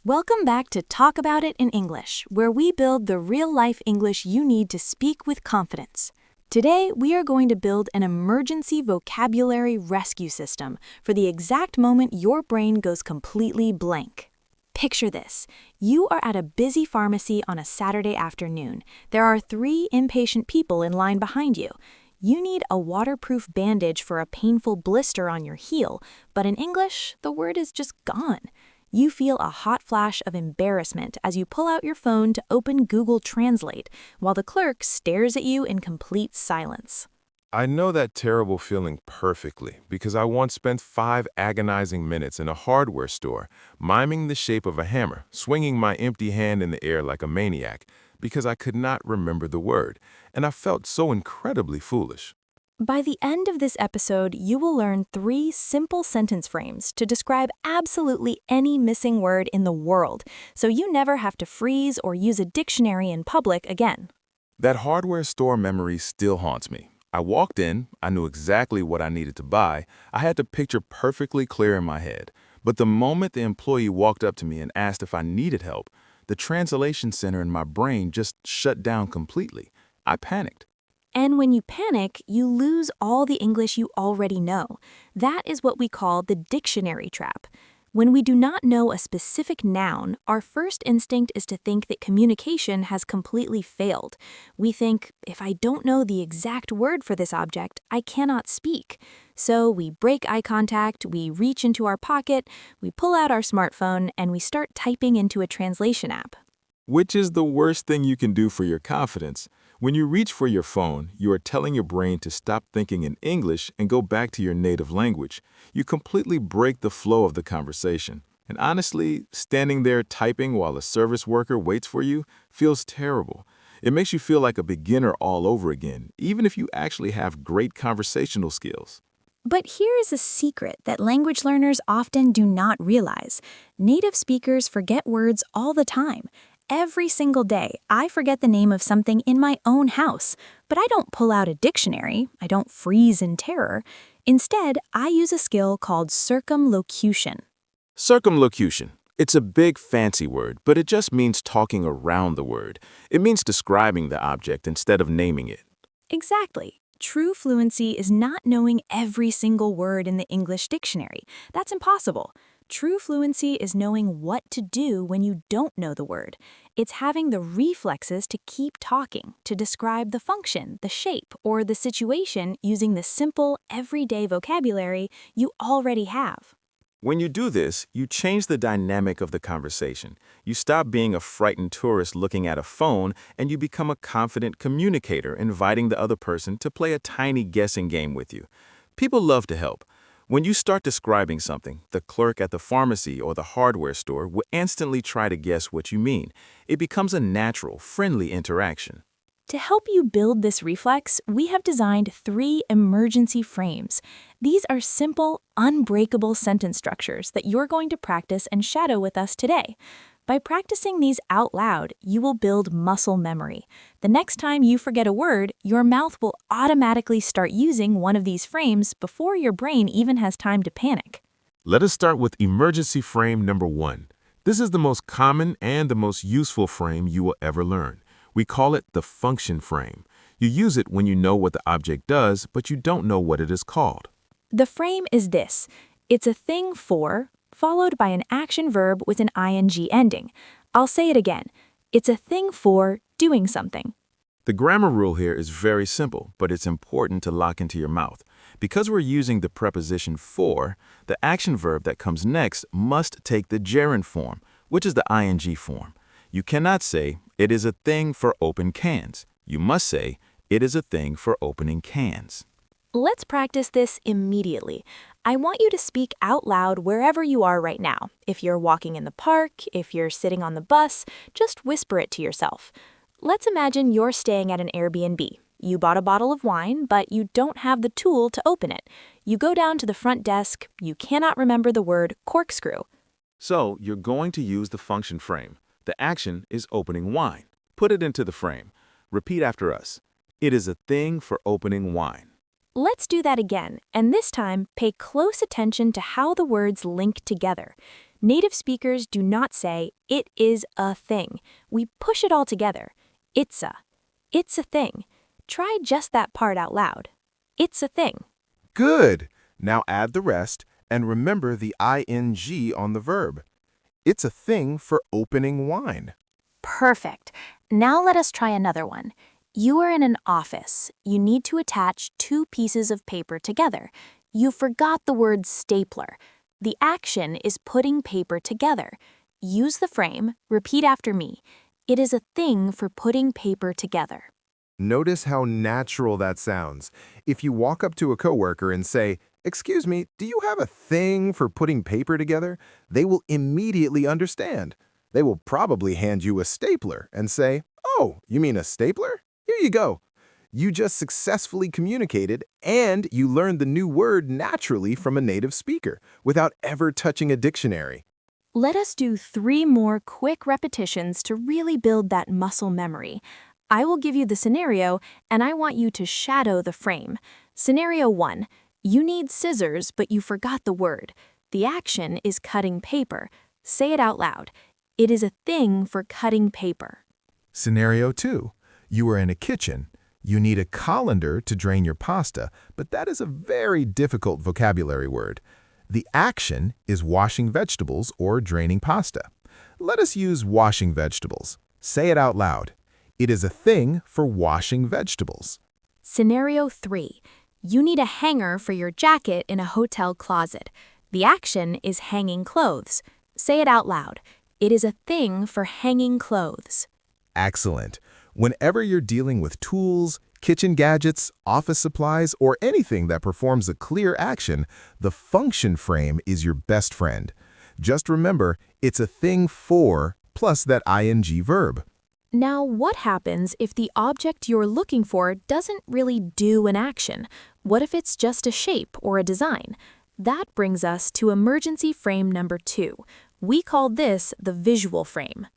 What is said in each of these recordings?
Welcome back to Talk About It in English, where we build the real-life English you need to speak with confidence. Today, we are going to build an emergency vocabulary rescue system for the exact moment your brain goes completely blank. Picture this. You are at a busy pharmacy on a Saturday afternoon. There are 3 impatient people in line behind you. You need a waterproof bandage for a painful blister on your heel, but in English, the word is just gone. You feel a hot flash of embarrassment as you pull out your phone to open Google Translate, while the clerk stares at you in complete silence. I know that terrible feeling perfectly because I once spent 5 agonizing minutes in a hardware store, miming the shape of a hammer, swinging my empty hand in the air like a maniac, because I could not remember the word, and I felt so incredibly foolish. By the end of this episode, you will learn 3 simple sentence frames to describe absolutely any missing word in the world, so you never have to freeze or use a dictionary in public again. That hardware store memory still haunts me. I walked in, I knew exactly what I needed to buy, I had the picture perfectly clear in my head. But the moment the employee walked up to me and asked if I needed help, the translation center in my brain just shut down completely. I panicked. And when you panic, you lose all the English you already know. That is what we call the dictionary trap. When we do not know a specific noun, our first instinct is to think that communication has completely failed. We think, if I don't know the exact word for this object, I cannot speak. So we break eye contact, we reach into our pocket, we pull out our smartphone, and we start typing into a translation app. Which is the worst thing you can do for your confidence. When you reach for your phone, you are telling your brain to stop thinking in English and go back to your native language. You completely break the flow of the conversation. And honestly, standing there typing while a service worker waits for you feels terrible. It makes you feel like a beginner all over again, even if you actually have great conversational skills. But here is a secret that language learners often do not realize. Native speakers forget words all the time. Every single day, I forget the name of something in my own house, but I don't pull out a dictionary. I don't freeze in terror. Instead, I use a skill called circumlocution. Circumlocution. It's a big fancy word, but it just means talking around the word. It means describing the object instead of naming it. Exactly. True fluency is not knowing every single word in the English dictionary. That's impossible. True fluency is knowing what to do when you don't know the word. It's having the reflexes to keep talking, to describe the function, the shape, or the situation using the simple, everyday vocabulary you already have. When you do this, you change the dynamic of the conversation. You stop being a frightened tourist looking at a phone, and you become a confident communicator, inviting the other person to play a tiny guessing game with you. People love to help. When you start describing something, the clerk at the pharmacy or the hardware store will instantly try to guess what you mean. It becomes a natural, friendly interaction. To help you build this reflex, we have designed 3 emergency frames. These are simple, unbreakable sentence structures that you're going to practice and shadow with us today. By practicing these out loud, you will build muscle memory. The next time you forget a word, your mouth will automatically start using one of these frames before your brain even has time to panic. Let us start with emergency frame number 1. This is the most common and the most useful frame you will ever learn. We call it the function frame. You use it when you know what the object does, but you don't know what it is called. The frame is this. It's a thing for, followed by an action verb with an ing ending. I'll say it again. It's a thing for doing something. The grammar rule here is very simple, but it's important to lock into your mouth. Because we're using the preposition for, the action verb that comes next must take the gerund form, which is the ing form. You cannot say, it is a thing for open cans. You must say, it is a thing for opening cans. Let's practice this immediately. I want you to speak out loud wherever you are right now. If you're walking in the park, if you're sitting on the bus, just whisper it to yourself. Let's imagine you're staying at an Airbnb. You bought a bottle of wine, but you don't have the tool to open it. You go down to the front desk. You cannot remember the word corkscrew. So you're going to use the function frame. The action is opening wine. Put it into the frame. Repeat after us. It is a thing for opening wine. Let's do that again, and this time pay close attention to how the words link together. Native speakers do not say, it is a thing. We push it all together. It's a thing. Try just that part out loud. It's a thing. Good. Now add the rest and remember the ing on the verb. It's a thing for opening wine. Perfect. Now let us try another one. You are in an office. You need to attach two pieces of paper together. You forgot the word stapler. The action is putting paper together. Use the frame. Repeat after me. It is a thing for putting paper together. Notice how natural that sounds. If you walk up to a coworker and say, "Excuse me, do you have a thing for putting paper together?" They will immediately understand. They will probably hand you a stapler and say, "Oh, you mean a stapler? Here you go." You just successfully communicated and you learned the new word naturally from a native speaker without ever touching a dictionary. Let us do 3 more quick repetitions to really build that muscle memory. I will give you the scenario, and I want you to shadow the frame. Scenario 1. You need scissors, but you forgot the word. The action is cutting paper. Say it out loud. It is a thing for cutting paper. Scenario 2. You are in a kitchen. You need a colander to drain your pasta, but that is a very difficult vocabulary word. The action is washing vegetables or draining pasta. Let us use washing vegetables. Say it out loud. It is a thing for washing vegetables. Scenario 3. You need a hanger for your jacket in a hotel closet. The action is hanging clothes. Say it out loud. It is a thing for hanging clothes. Excellent. Whenever you're dealing with tools, kitchen gadgets, office supplies, or anything that performs a clear action, the function frame is your best friend. Just remember, it's a thing for plus that ing verb. Now, what happens if the object you're looking for doesn't really do an action? What if it's just a shape or a design? That brings us to emergency frame number 2. We call this the visual frame.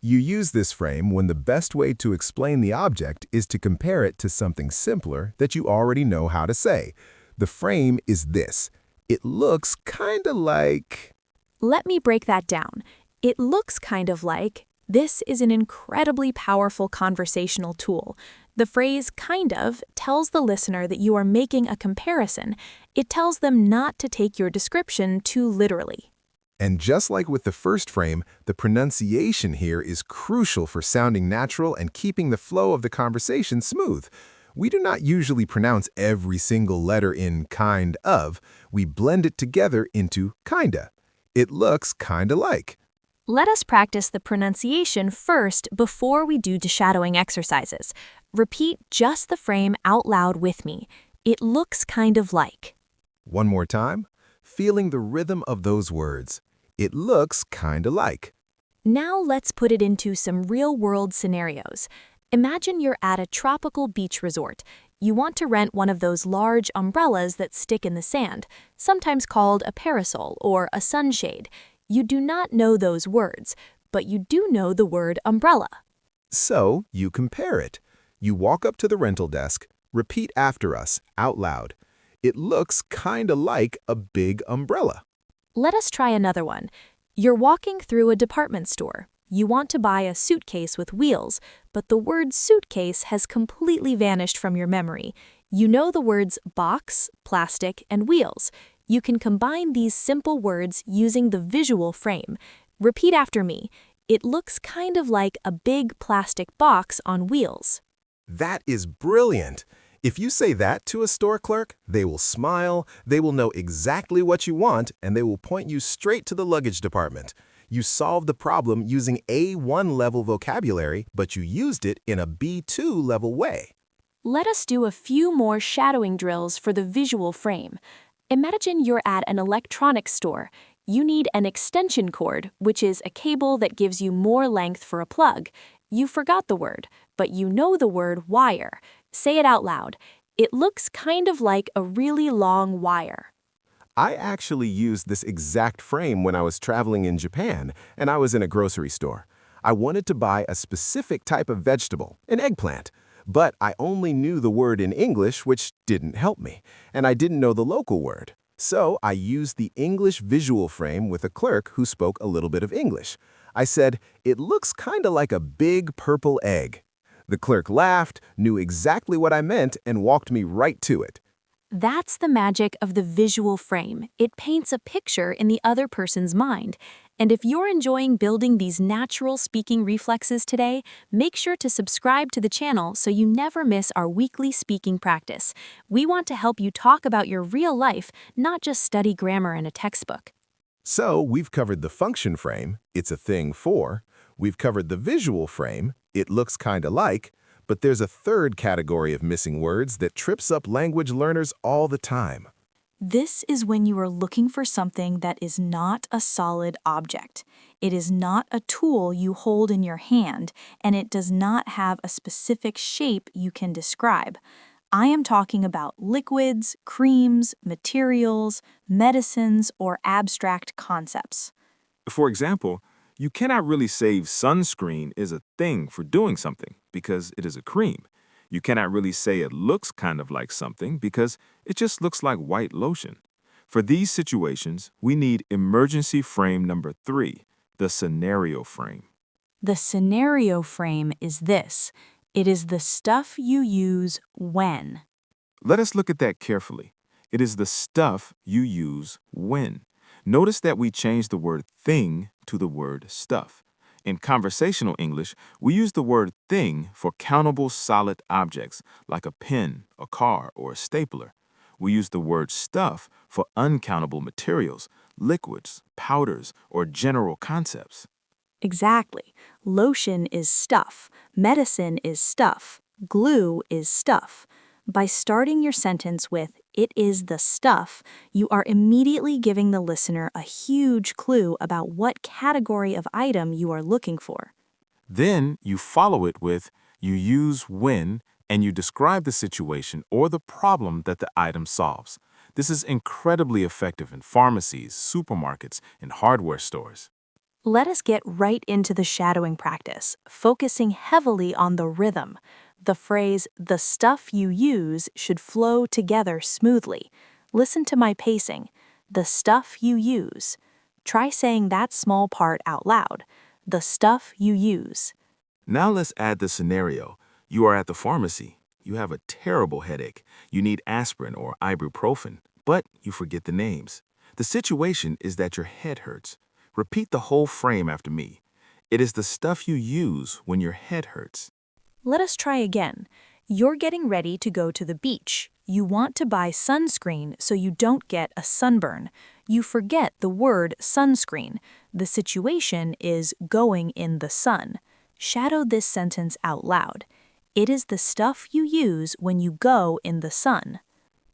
You use this frame when the best way to explain the object is to compare it to something simpler that you already know how to say. The frame is this. It looks kinda like... Let me break that down. It looks kind of like... This is an incredibly powerful conversational tool. The phrase kind of tells the listener that you are making a comparison. It tells them not to take your description too literally. And just like with the first frame, the pronunciation here is crucial for sounding natural and keeping the flow of the conversation smooth. We do not usually pronounce every single letter in kind of. We blend it together into kinda. It looks kinda like. Let us practice the pronunciation first before we do the shadowing exercises. Repeat just the frame out loud with me. It looks kind of like. One more time. Feeling the rhythm of those words. It looks kinda like. Now let's put it into some real-world scenarios. Imagine you're at a tropical beach resort. You want to rent one of those large umbrellas that stick in the sand, sometimes called a parasol or a sunshade. You do not know those words, but you do know the word umbrella. So you compare it. You walk up to the rental desk, repeat after us, out loud. It looks kinda like a big umbrella. Let us try another one. You're walking through a department store. You want to buy a suitcase with wheels, but the word suitcase has completely vanished from your memory. You know the words box, plastic, and wheels. You can combine these simple words using the visual frame. Repeat after me. It looks kind of like a big plastic box on wheels. That is brilliant. If you say that to a store clerk, they will smile, they will know exactly what you want, and they will point you straight to the luggage department. You solved the problem using A1 level vocabulary, but you used it in a B2 level way. Let us do a few more shadowing drills for the visual frame. Imagine you're at an electronics store. You need an extension cord, which is a cable that gives you more length for a plug. You forgot the word, but you know the word wire. Say it out loud. It looks kind of like a really long wire. I actually used this exact frame when I was traveling in Japan, and I was in a grocery store. I wanted to buy a specific type of vegetable, an eggplant, but I only knew the word in English, which didn't help me, and I didn't know the local word. So I used the English visual frame with a clerk who spoke a little bit of English. I said, "It looks kind of like a big purple egg." The clerk laughed, knew exactly what I meant, and walked me right to it. That's the magic of the visual frame. It paints a picture in the other person's mind. And if you're enjoying building these natural speaking reflexes today, make sure to subscribe to the channel so you never miss our weekly speaking practice. We want to help you talk about your real life, not just study grammar in a textbook. So we've covered the function frame, it's a thing for. We've covered the visual frame, it looks kind of like. But there's a third category of missing words that trips up language learners all the time. This is when you are looking for something that is not a solid object. It is not a tool you hold in your hand, and it does not have a specific shape you can describe. I am talking about liquids, creams, materials, medicines, or abstract concepts. For example, you cannot really say sunscreen is a thing for doing something because it is a cream. You cannot really say it looks kind of like something because it just looks like white lotion. For these situations, we need emergency frame number 3, the scenario frame. The scenario frame is this. It is the stuff you use when. Let us look at that carefully. It is the stuff you use when. Notice that we changed the word thing to the word stuff. In conversational English, we use the word thing for countable solid objects like a pen, a car, or a stapler. We use the word stuff for uncountable materials, liquids, powders, or general concepts. Exactly. Lotion is stuff. Medicine is stuff. Glue is stuff. By starting your sentence with, "It is the stuff," you are immediately giving the listener a huge clue about what category of item you are looking for. Then you follow it with, you use when, and you describe the situation or the problem that the item solves. This is incredibly effective in pharmacies, supermarkets, and hardware stores. Let us get right into the shadowing practice, focusing heavily on the rhythm. The phrase, "the stuff you use," should flow together smoothly. Listen to my pacing. The stuff you use. Try saying that small part out loud. The stuff you use. Now let's add the scenario. You are at the pharmacy. You have a terrible headache. You need aspirin or ibuprofen, but you forget the names. The situation is that your head hurts. Repeat the whole frame after me. It is the stuff you use when your head hurts. Let us try again. You're getting ready to go to the beach. You want to buy sunscreen so you don't get a sunburn. You forget the word sunscreen. The situation is going in the sun. Shadow this sentence out loud. It is the stuff you use when you go in the sun.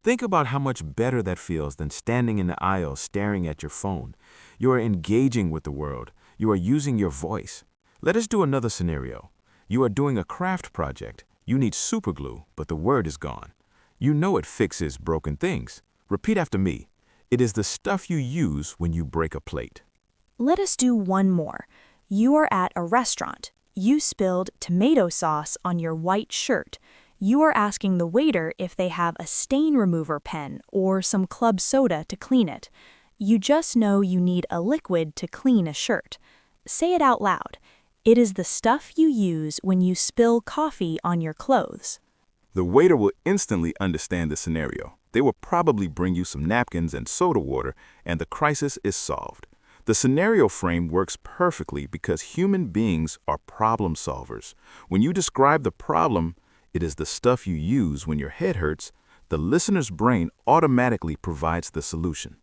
Think about how much better that feels than standing in the aisle staring at your phone. You are engaging with the world. You are using your voice. Let us do another scenario. You are doing a craft project. You need superglue, but the word is gone. You know it fixes broken things. Repeat after me. It is the stuff you use when you break a plate. Let us do one more. You are at a restaurant. You spilled tomato sauce on your white shirt. You are asking the waiter if they have a stain remover pen or some club soda to clean it. You just know you need a liquid to clean a shirt. Say it out loud. It is the stuff you use when you spill coffee on your clothes. The waiter will instantly understand the scenario. They will probably bring you some napkins and soda water, and the crisis is solved. The scenario frame works perfectly because human beings are problem solvers. When you describe the problem, it is the stuff you use when your head hurts, the listener's brain automatically provides the solution.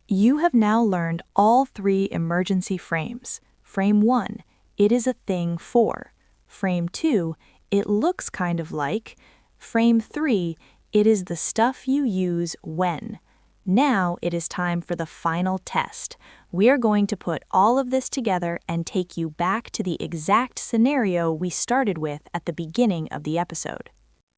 You have now learned all 3 emergency frames. Frame 1, it is a thing for. Frame 2, it looks kind of like. Frame 3, it is the stuff you use when. Now it is time for the final test. We are going to put all of this together and take you back to the exact scenario we started with at the beginning of the episode.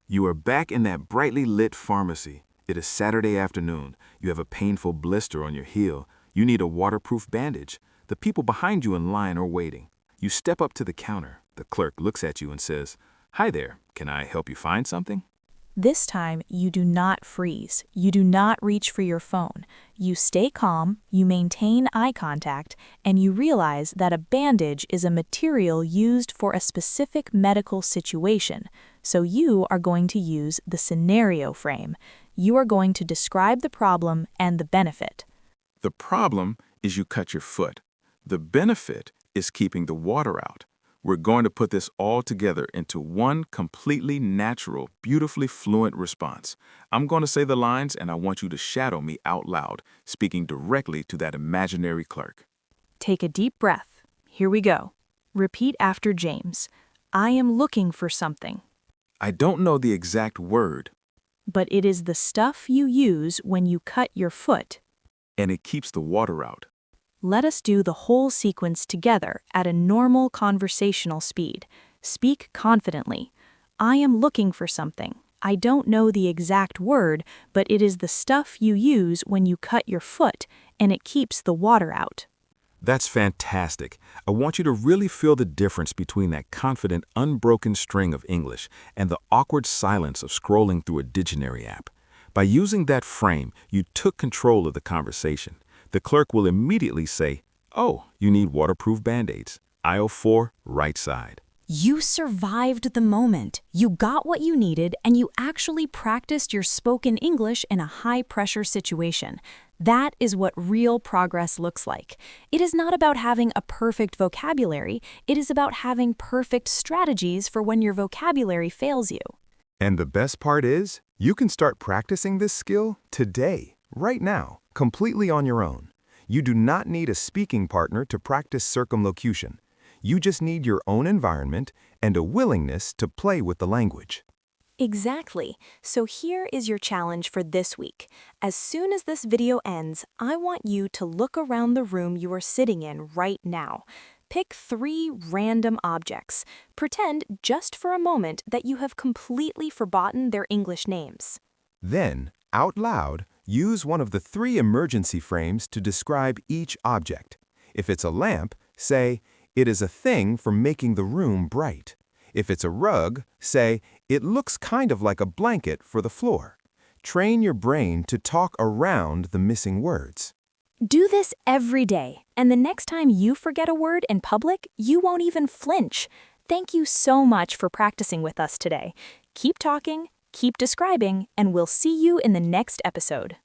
You are back in that brightly lit pharmacy. It is Saturday afternoon. You have a painful blister on your heel. You need a waterproof bandage. The people behind you in line are waiting. You step up to the counter. The clerk looks at you and says, "Hi there, can I help you find something?" This time, you do not freeze. You do not reach for your phone. You stay calm, you maintain eye contact, and you realize that a bandage is a material used for a specific medical situation. So you are going to use the scenario frame. You are going to describe the problem and the benefit. The problem is you cut your foot. The benefit is keeping the water out. We're going to put this all together into one completely natural, beautifully fluent response. I'm going to say the lines, and I want you to shadow me out loud, speaking directly to that imaginary clerk. Take a deep breath. Here we go. Repeat after James. I am looking for something. I don't know the exact word. But it is the stuff you use when you cut your foot. And it keeps the water out. Let us do the whole sequence together at a normal conversational speed. Speak confidently. I am looking for something. I don't know the exact word, but it is the stuff you use when you cut your foot, and it keeps the water out. That's fantastic. I want you to really feel the difference between that confident, unbroken string of English and the awkward silence of scrolling through a dictionary app. By using that frame, you took control of the conversation. The clerk will immediately say, "Oh, you need waterproof Band-Aids. Aisle 4, right side." You survived the moment. You got what you needed, and you actually practiced your spoken English in a high-pressure situation. That is what real progress looks like. It is not about having a perfect vocabulary. It is about having perfect strategies for when your vocabulary fails you. And the best part is, you can start practicing this skill today, right now, completely on your own. You do not need a speaking partner to practice circumlocution. You just need your own environment and a willingness to play with the language. Exactly. So here is your challenge for this week. As soon as this video ends, I want you to look around the room you are sitting in right now. Pick 3 random objects. Pretend just for a moment that you have completely forgotten their English names. Then, out loud, use one of the 3 emergency frames to describe each object. If it's a lamp, say, "It is a thing for making the room bright." If it's a rug, say, "It looks kind of like a blanket for the floor." Train your brain to talk around the missing words. Do this every day, and the next time you forget a word in public, you won't even flinch. Thank you so much for practicing with us today. Keep talking, keep describing, and we'll see you in the next episode.